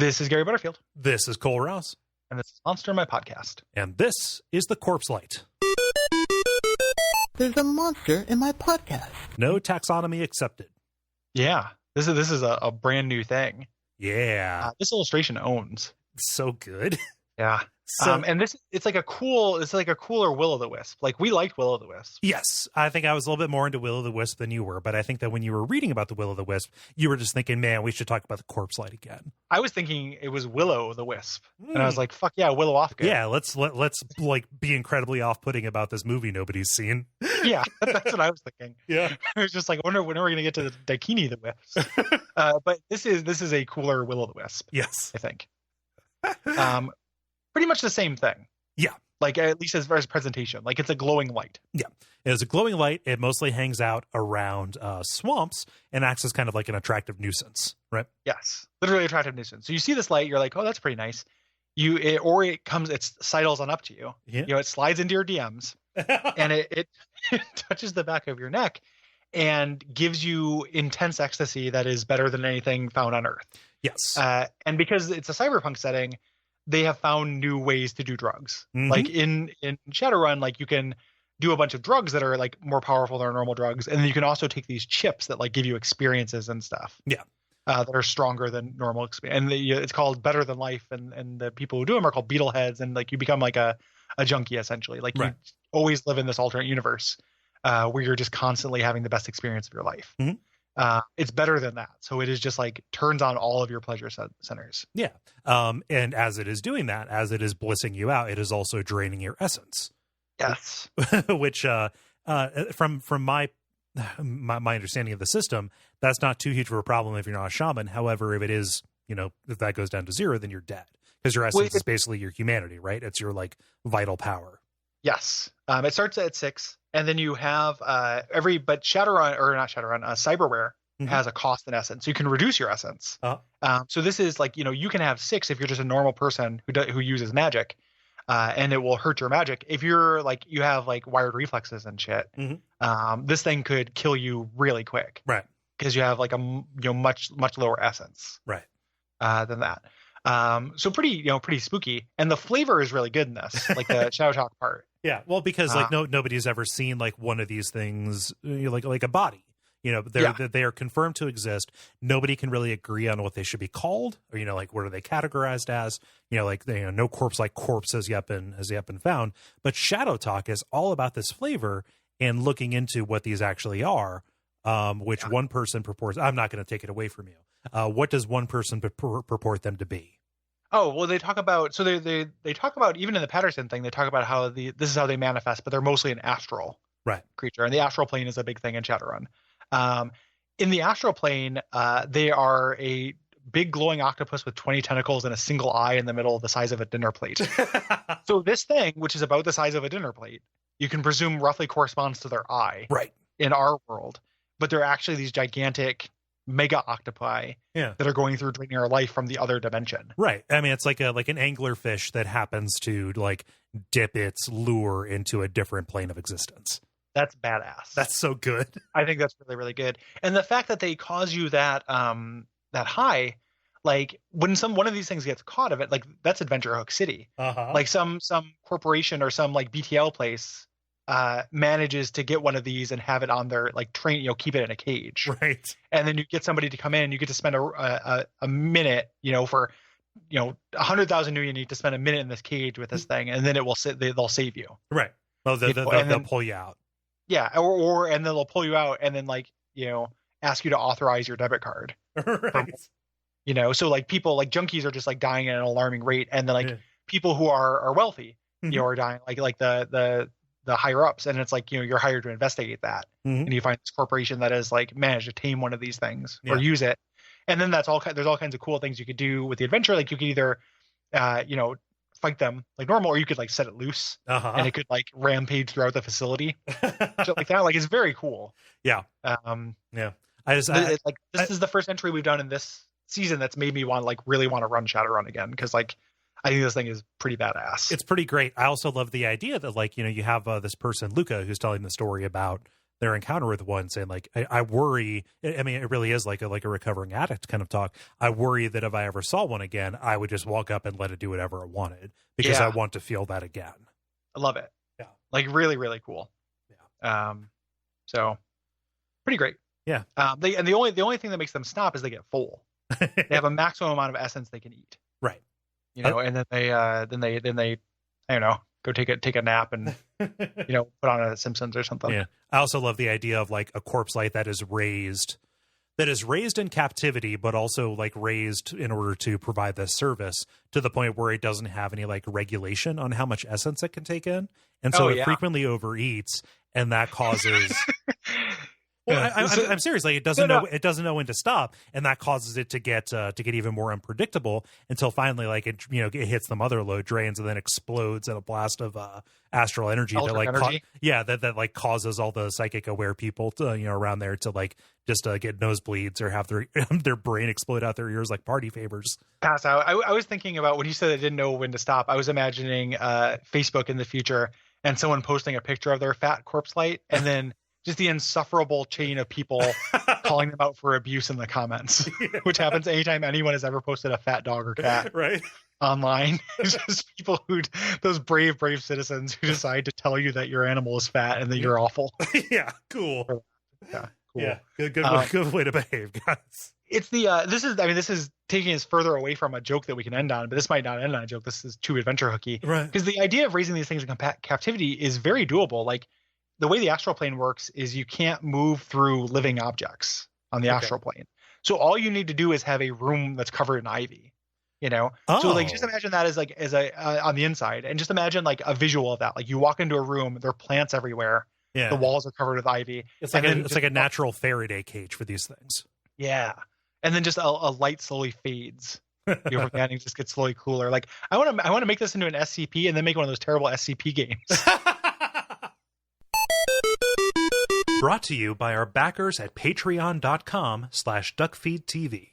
This is Gary Butterfield. This is Cole Rouse. And this is Monster, my podcast. And this is the Corpselight. There's a monster in my podcast. No taxonomy accepted. Yeah, this is a brand new thing. Yeah. This illustration owns. So good. Yeah. So, and it's like a cooler Will-O-the-Wisp. Like, we liked Will-O-the-Wisp. yes, I think I was a little bit more into Will-O-the-Wisp than you were, but I think that when you were reading about the Will-O-the-Wisp, you were just thinking, man, we should talk about the Corpselight again. I was thinking it was Willow-the-Wisp. And I was like, fuck yeah, Willow Offgood. Yeah, let's like be incredibly off-putting about this movie nobody's seen. Yeah, that's what I was thinking. Yeah. I was just like, I wonder when are we going to get to the Daikini-the-Wisp? But this is a cooler Will-O-the-Wisp. Yes. I think. Pretty much the same thing. Yeah. Like, at least as far as presentation. Like, it's a glowing light. Yeah. It is a glowing light. It mostly hangs out around swamps and acts as kind of like an attractive nuisance, right? Yes. Literally attractive nuisance. So you see this light, you're like, oh, that's pretty nice. It sidles on up to you. Yeah. You know, it slides into your DMs and it touches the back of your neck and gives you intense ecstasy that is better than anything found on Earth. Yes. And because it's a cyberpunk setting, they have found new ways to do drugs. Mm-hmm. Like in Shadowrun, like you can do a bunch of drugs that are like more powerful than normal drugs, and then you can also take these chips that like give you experiences and stuff. Yeah, that are stronger than normal experience. And it's called Better Than Life, and the people who do them are called Beetleheads, and like you become like a junkie essentially. Like right. You always live in this alternate universe where you're just constantly having the best experience of your life. Mm-hmm. It's better than that. So it is just like turns on all of your pleasure centers. Yeah. And as it is doing that, as it is blissing you out, it is also draining your essence. Yes. Which from my understanding of the system, that's not too huge of a problem if you're not a shaman. However, if it is, if that goes down to 0, then you're dead. Because your essence is basically your humanity, right? It's your like vital power. Yes. It starts at 6. And then you have Cyberware has a cost in essence. So you can reduce your essence. So this is like, you can have 6 if you're just a normal person who uses magic, and it will hurt your magic. If you're like, you have like wired reflexes and shit, this thing could kill you really quick. Right. Because you have like a, much, much lower essence. Right. Than that. So pretty spooky. And the flavor is really good in this, like the Shadow Talk part. Yeah, well, because like nobody's ever seen like one of these things, like a body. They are confirmed to exist. Nobody can really agree on what they should be called, or like what are they categorized as? No corpse like corpse has yet been found. But Shadow Talk is all about this flavor and looking into what these actually are, which one person purports. I'm not going to take it away from you. What does one person purport them to be? Oh, well, they talk about, so they talk about, even in the Patterson thing, they talk about how this is how they manifest, but they're mostly an astral creature. And the astral plane is a big thing in Shadowrun. In the astral plane, they are a big glowing octopus with 20 tentacles and a single eye in the middle the size of a dinner plate. So this thing, which is about the size of a dinner plate, you can presume roughly corresponds to their eye in our world. But they're actually these gigantic mega octopi that are going through draining our life from the other dimension. Right. I mean, it's like an anglerfish that happens to like dip its lure into a different plane of existence. That's badass. That's so good. I think that's really, really good. And the fact that they cause you that high, like when one of these things gets caught of it, like that's Adventure Hook City. Like some corporation or some like BTL place manages to get one of these and have it on their like train, keep it in a cage. Right. And then you get somebody to come in, you get to spend a minute, for 100,000 new, you need to spend a minute in this cage with this thing, and then it will they'll save you. Right. Well, they'll pull you out. Yeah. And then they'll pull you out and then like, ask you to authorize your debit card. Right. So like people like junkies are just like dying at an alarming rate. And then like people who are wealthy, are dying like the higher ups, and it's like you're hired to investigate that, and you find this corporation that has like managed to tame one of these things or use it, and then there's all kinds of cool things you could do with the adventure. Like you could either fight them like normal, or you could like set it loose and it could like rampage throughout the facility. Shit like that. Like it's very cool. Yeah. This is the first entry we've done in this season that's made me really want to run Shadowrun again, because like I think this thing is pretty badass. It's pretty great. I also love the idea that, like, you have this person, Luca, who's telling the story about their encounter with one, saying like, I worry. I mean, it really is like a recovering addict kind of talk. I worry that if I ever saw one again, I would just walk up and let it do whatever it wanted because I want to feel that again. I love it. Yeah, like really, really cool. Yeah. So pretty great. Yeah. The only thing that makes them stop is they get full. They have a maximum amount of essence they can eat. Right. You know, and then they I don't know, go take a nap and put on a Simpsons or something. Yeah. I also love the idea of like a Corpselight that is raised in captivity, but also like raised in order to provide this service to the point where it doesn't have any like regulation on how much essence it can take in. And so it frequently overeats, and that causes well, I'm serious. Like it doesn't know when to stop, and that causes it to get even more unpredictable until finally, like it hits the mother load, drains, and then explodes in a blast of astral energy that like that like causes all the psychic aware people to, around there to like just get nosebleeds or have their brain explode out their ears like party favors. Pass out. I was thinking about when you said they didn't know when to stop. I was imagining Facebook in the future and someone posting a picture of their fat Corpselight and then just the insufferable chain of people calling them out for abuse in the comments, which happens anytime anyone has ever posted a fat dog or cat online. It's just people those brave citizens who decide to tell you that your animal is fat and that you're awful. Yeah, cool. Yeah, cool. Yeah, good way to behave, guys. It's this is taking us further away from a joke that we can end on, but this might not end on a joke. This is too adventure hooky, right? Because the idea of raising these things in captivity is very doable. Like, the way the astral plane works is you can't move through living objects on the astral plane. So all you need to do is have a room that's covered in ivy, So like, just imagine that as on the inside, and just imagine like a visual of that. Like you walk into a room, there are plants everywhere. Yeah. The walls are covered with ivy. It's like a natural Faraday cage for these things. Yeah. And then just a light slowly fades. Your organic just gets slowly cooler. Like I want to make this into an SCP and then make one of those terrible SCP games. Brought to you by our backers at patreon.com/Duckfeed.tv.